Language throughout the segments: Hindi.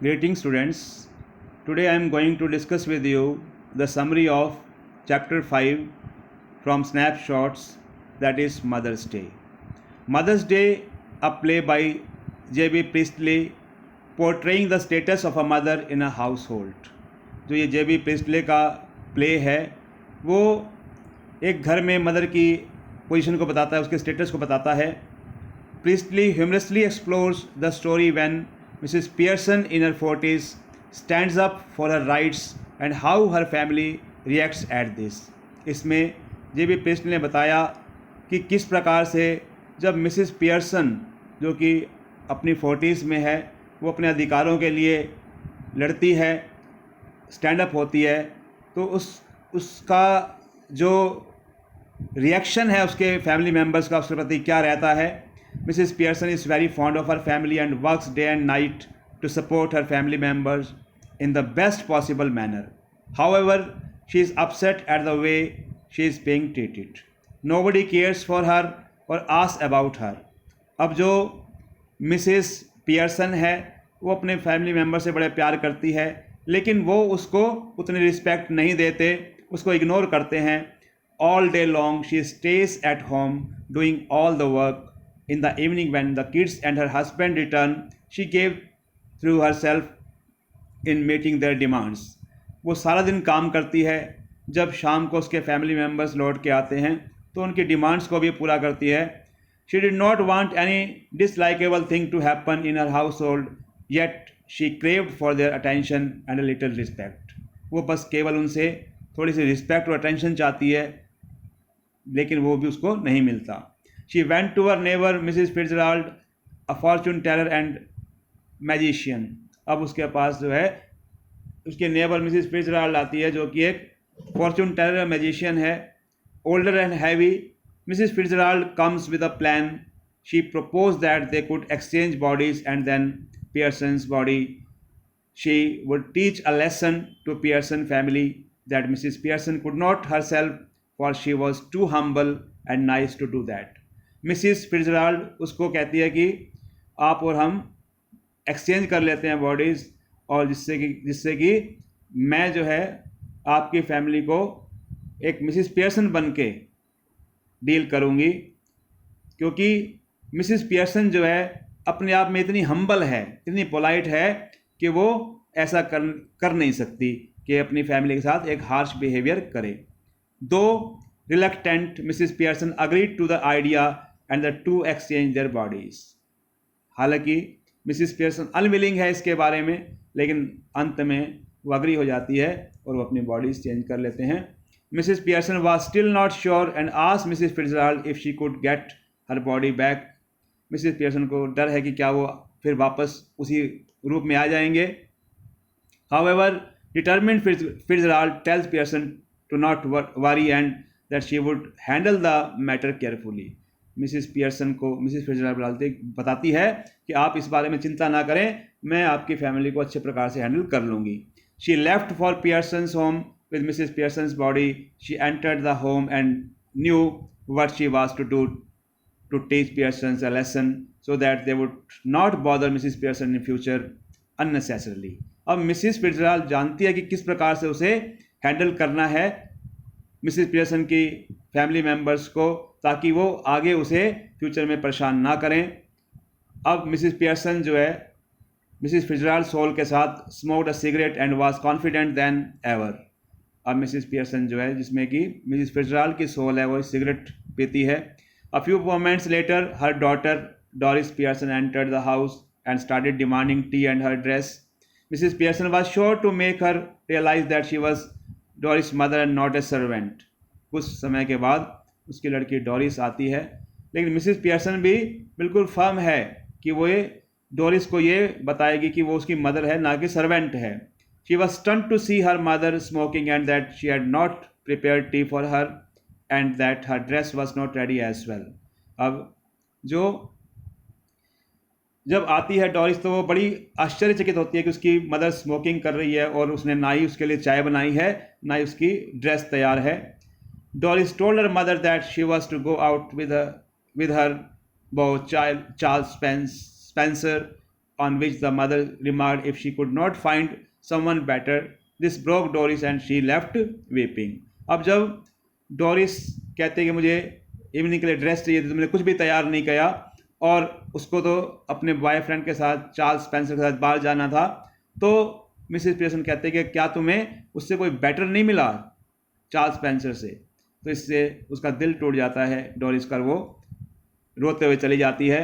Greetings students. Today I am going to discuss with you the summary of chapter 5 from Snapshots, that is Mother's Day. Mother's Day, a play by J.B. Priestley portraying the status of a mother in a household. जो ये J.B. Priestley का प्ले है वो एक घर में मदर की पोजीशन को बताता है, उसके स्टेटस को बताता है. Priestley humorously explores the story when Mrs. Pearson in her 40s stands up for her rights and how her family reacts at this. इसमें J.B. Priestley ने बताया कि किस प्रकार से जब मिसिस पियर्सन जो कि अपनी 40s में है वो अपने अधिकारों के लिए लड़ती है, स्टैंड अप होती है, तो उसका जो रिएक्शन है उसके फैमिली मेम्बर्स का उसके प्रति क्या रहता है. Mrs. Pearson is very fond of her family and works day and night to support her family members in the best possible manner. However, she is upset at the way she is being treated. Nobody cares for her or asks about her. अब जो मिसेस पियर्सन है वो अपने फैमिली मेम्बर से बड़े प्यार करती है, लेकिन वो उसको उतनी रिस्पेक्ट नहीं देते, उसको इग्नोर करते हैं. All day long she stays at home doing all the work. In the evening when the kids and her husband return, she gave through herself in meeting their demands. वो सारा दिन काम करती है, जब शाम को उसके फैमिली मेम्बर्स लौट के आते हैं तो उनकी डिमांड्स को भी पूरा करती है. She did not want any dislikable thing to happen in her household, yet she craved for their attention and a little respect. वो बस केवल उनसे थोड़ी सी रिस्पेक्ट और अटेंशन चाहती है, लेकिन वो भी उसको नहीं मिलता. She went to her neighbor Mrs. Fitzgerald, a fortune teller and magician. अब उसके पास जो है उसके नेबर मिसिस फिट्जराल्ड आती है जो कि एक फॉर्चून टेलर और मैजिशियन है. Older and heavy, Mrs. Fitzgerald comes with a plan. She proposed that they could exchange bodies and then Pearson's body. She would teach a lesson to Pearson family that Mrs. Pearson could not herself, for she was too humble and nice to do that. Mrs Fitzgerald उसको कहती है कि आप और हम एक्सचेंज कर लेते हैं बॉडीज़, और जिससे कि मैं जो है आपकी फैमिली को एक मिसिस पियर्सन बन के डील करूँगी, क्योंकि मिसिस पियर्सन जो है अपने आप में इतनी हम्बल है, इतनी पोलाइट है कि वो ऐसा कर नहीं सकती कि अपनी फैमिली के साथ एक हार्श बिहेवियर करे. दो reluctant, Mrs. Pearson agreed to the idea and the two exchanged their bodies. हालांकि मिसिस पियर्सन अनविलिंग है इसके बारे में, लेकिन अंत में वो अग्री हो जाती है और वो अपनी बॉडीज चेंज कर लेते हैं. Mrs Pearson was still not sure and asked Mrs. Fitzgerald if she could get her body back. Mrs Pearson को डर है कि क्या वो फिर वापस उसी रूप में आ जाएंगे. However, determined Fitzgerald tells Pearson to not worry and that she would handle the matter carefully. Mrs Pearson को मिसिस फिट्जराल्ड बताती है कि आप इस बारे में चिंता ना करें, मैं आपकी फैमिली को अच्छे प्रकार से हैंडल कर लूँगी. She left for Pearson's home with Mrs. Pearson's body. She entered the home and knew what she was to do to teach Pearsons a lesson so that they would not bother Mrs. Pearson in future unnecessarily. अब मिसिस फिट्जराल्ड जानती है कि किस प्रकार से उसे हैंडल करना है मिसिस पियर्सन की फैमिली मेम्बर्स को, ताकि वो आगे उसे फ्यूचर में परेशान ना करें. अब मिसिस पियर्सन जो है मिसिस फिट्जराल्ड सोल के साथ smoked a cigarette and was confident then ever. अब मिसिस पियर्सन जो है जिसमें कि मिसिस फिट्जराल्ड की सोल है वो सिगरेट पीती है. A few moments later her daughter Doris Pearson entered the house and started demanding tea and her dress. Mrs Pearson was sure to make her realise that she was Doris mother and not a servant. कुछ समय के बाद उसकी लड़की डॉरिस आती है, लेकिन मिसिस पियर्सन भी बिल्कुल फर्म है कि वो ये डॉरिस को ये बताएगी कि वो उसकी मदर है, ना कि सर्वेंट है. She was stunned to see her mother smoking and that she had not prepared tea for her and that her dress was not ready as well. अब जब आती है डॉरिस तो वो बड़ी आश्चर्यचकित होती है कि उसकी मदर स्मोकिंग कर रही है और उसने ना ही उसके लिए चाय बनाई है, ना ही उसकी ड्रेस तैयार है. Doris told her mother that she was to go out with her beau Charles Spencer on which the mother remarked if she could not find someone better. This broke Doris and she left weeping. अब जब डोरिस कहते हैं कि मुझे इवनिंग के लिए ड्रेस चाहिए थी, तुमने कुछ भी तैयार नहीं किया, और उसको तो अपने बॉयफ्रेंड के साथ चार्ल्स स्पेंसर के साथ बाहर जाना था, तो मिसेस पियर्सन कहते हैं कि क्या तुम्हें उससे कोई बेटर नहीं मिला चार्ल्स स्पेंसर से। तो इससे उसका दिल टूट जाता है डोरिस का, वो रोते हुए चली जाती है।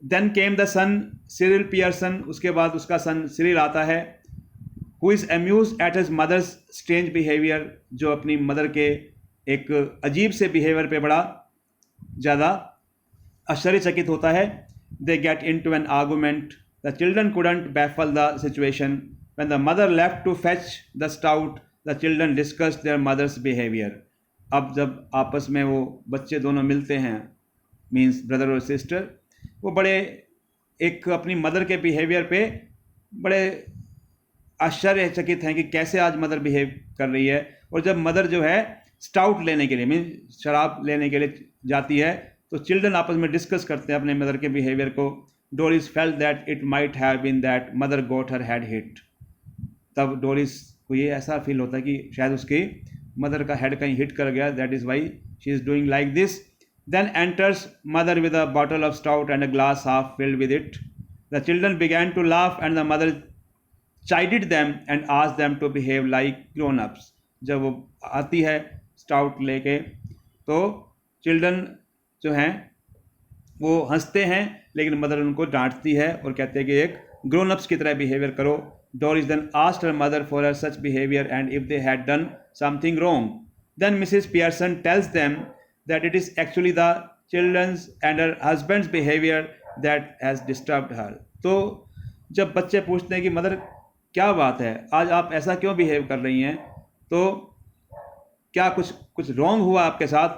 Then came the son Cyril Pearson, उसके बाद उसका सन सिरिल आता है, who is amused at his mother's strange behaviour, जो अपनी मदर के एक अजीब से बिहेवियर पे बड़ा ज़्यादा आश्चर्यचकित होता है। They get into an argument, the children couldn't baffle the situation, when the mother left to fetch the stout the children discuss their mother's behaviour. अब जब आपस में वो बच्चे दोनों मिलते हैं, मीन्स ब्रदर और सिस्टर, वो बड़े एक अपनी मदर के बिहेवियर पे बड़े आश्चर्यचकित हैं कि कैसे आज मदर बिहेव कर रही है। और जब मदर जो है स्टाउट लेने के लिए, मीन शराब लेने के लिए जाती है, तो चिल्ड्रन आपस में डिस्कस करते हैं अपने मदर के बिहेवियर को। Doris felt that it might have been that mother got her head hit. तब डोरिस को ये ऐसा फील होता है कि शायद उसकी मदर का हेड कहीं हिट कर गया, that is why she is doing like this. Then enters mother with a bottle of stout and a glass half filled with it. The children began to laugh and the mother chided them and asked them to behave like grown-ups. जब वो आती है स्टाउट लेके, तो चिल्ड्रन जो हैं वो हंसते हैं, लेकिन मदर उनको डांटती है और कहते हैं कि एक ग्रोन अप्स की तरह बिहेवियर करो। Doris then asked her mother for her such behavior and if they had done something wrong. Then Mrs. Pearson tells them that it is actually the children's and her husband's behavior that has disturbed her. तो जब बच्चे पूछते हैं कि मदर क्या बात है, आज आप ऐसा क्यों बिहेव कर रही हैं, तो क्या कुछ रॉन्ग हुआ आपके साथ,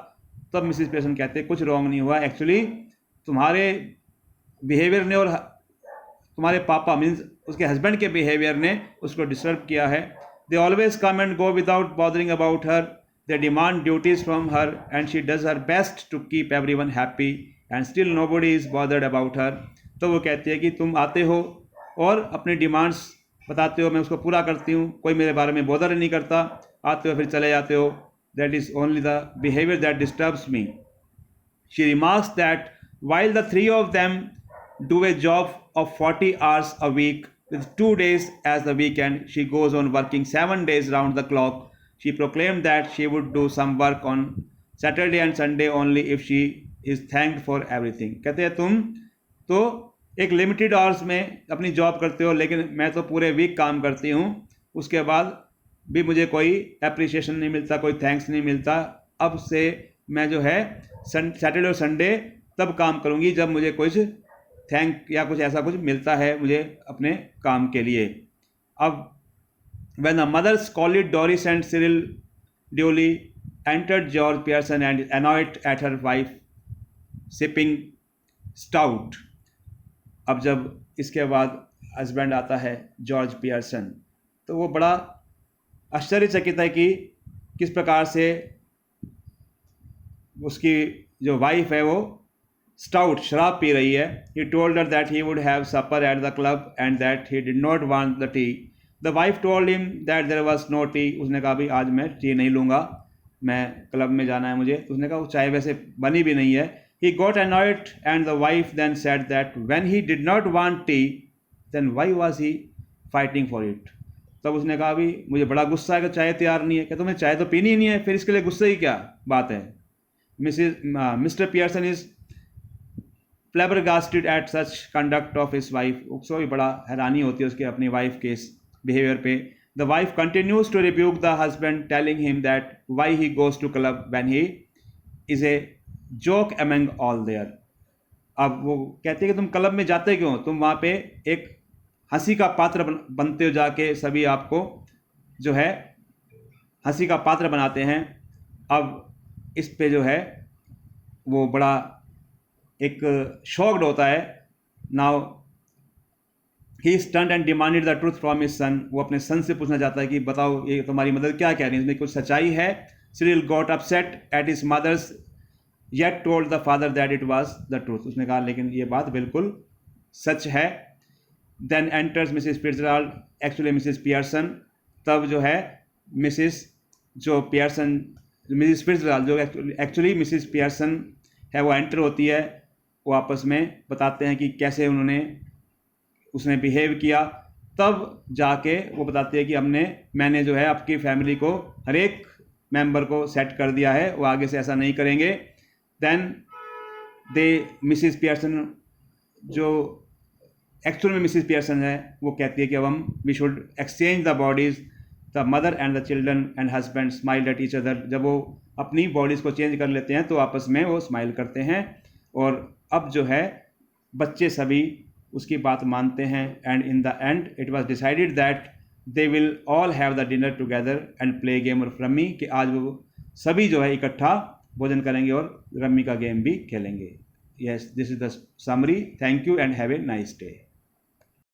तब मिसेस पियर्सन कहते हैं कुछ रॉन्ग नहीं हुआ, एक्चुअली तुम्हारे बिहेवियर ने और तुम्हारे पापा मीन्स उसके हस्बैंड के बिहेवियर ने उसको डिस्टर्ब किया है। They always come and go without bothering about her, they demand duties from her and she does her best to keep everyone happy and still nobody is bothered about her. तो वो कहती है कि तुम आते हो और अपनी डिमांड्स बताते हो, मैं उसको पूरा करती हूँ, कोई मेरे बारे में बॉदर नहीं करता, आते हो फिर चले जाते हो, that is only the behaviour that disturbs me. She remarks that while the three of them do a job of 40 hours a week with 2 days as the weekend, she goes on working 7 days round the clock. She proclaimed that she would do some work on Saturday and Sunday only if she is thanked for everything. कहते हैं तुम तो एक लिमिटेड आवर्स में अपनी जॉब करते हो, लेकिन मैं तो पूरे वीक काम करती हूँ, उसके बाद भी मुझे कोई अप्रिसिएशन नहीं मिलता, कोई थैंक्स नहीं मिलता। अब से मैं जो है सैटरडे और संडे तब काम करूँगी जब मुझे कुछ थैंक या कुछ ऐसा कुछ मिलता है मुझे अपने काम के लिए। अब when the mother scolded Doris and Cyril duly, entered George Pearson and annoyed at her wife sipping stout. अब जब इसके बाद हस्बैंड आता है जॉर्ज पियर्सन, तो वो बड़ा आश्चर्यचकित है कि किस प्रकार से उसकी जो वाइफ है वो स्टाउट शराब पी रही है। He told her that he would have supper at the club and that he did not want the tea. The wife told him that there was no tea. उसने कहा भी आज मैं टी नहीं लूँगा, मैं क्लब में जाना है मुझे। तो उसने कहा वो चाय वैसे बनी भी नहीं है। He got annoyed and the wife then said that when he did not want tea, then why was he fighting for it? तब उसने कहा भी मुझे बड़ा गुस्सा है कि चाय तैयार नहीं है। क्या तुम्हें चाय तो पीनी ही नहीं है, फिर इसके लिए गुस्से की क्या बात है। Mister Pearson is flabbergasted at such conduct of his wife. उसको भी बड़ा हैरानी होती है उसके अपनी वाइफ के इस बिहेवियर पे। The wife continues to rebuke the husband, telling him that why he goes to club when he is a joke among all there. अब वो कहते हैं कि तुम क्लब में जाते क्यों, तुम वहाँ पे एक हंसी का पात्र बनते हो, जाके सभी आपको जो है हंसी का पात्र बनाते हैं। अब इस पे जो है वो बड़ा एक शॉक्ड होता है। Now he stunt and demanded the truth from his son. वो अपने सन से पूछना चाहता है कि बताओ ये तुम्हारी मदर क्या कह रही है, इसमें कुछ सच्चाई है। Cyril got upset at his mother's yet told the father that it was the truth. उसने कहा लेकिन ये बात बिल्कुल सच है। Then enters Mrs Fitzgerald, actually Mrs Pearson. तब जो है मिसिस जो पियर्सन, मिसिस फिट्जराल्ड जो एक्चुअली मिसिस पियर्सन है, वो एंटर होती है। वो आपस में बताते हैं कि कैसे उसने बिहेव किया। तब जाके वो बताती है कि मैंने जो है आपकी फैमिली को हर एक मेंबर को सेट कर दिया है, वो आगे से ऐसा नहीं करेंगे। देन मिसिस पियर्सन जो एक्चुअल में मिसिस पियर्सन है, वो कहती है कि अब we should exchange the bodies. The mother and the children and husband smiled at each other. जब वो अपनी बॉडीज़ को चेंज कर लेते हैं तो आपस में वो स्माइल करते हैं। और अब जो है बच्चे सभी उसकी बात मानते हैं। And in the end it was decided that they will all have the dinner together and play game of rummy, कि आज वो सभी जो है इकट्ठा भोजन करेंगे और रम्मी का गेम भी खेलेंगे। Yes, this is the summary. Thank you and have a nice day.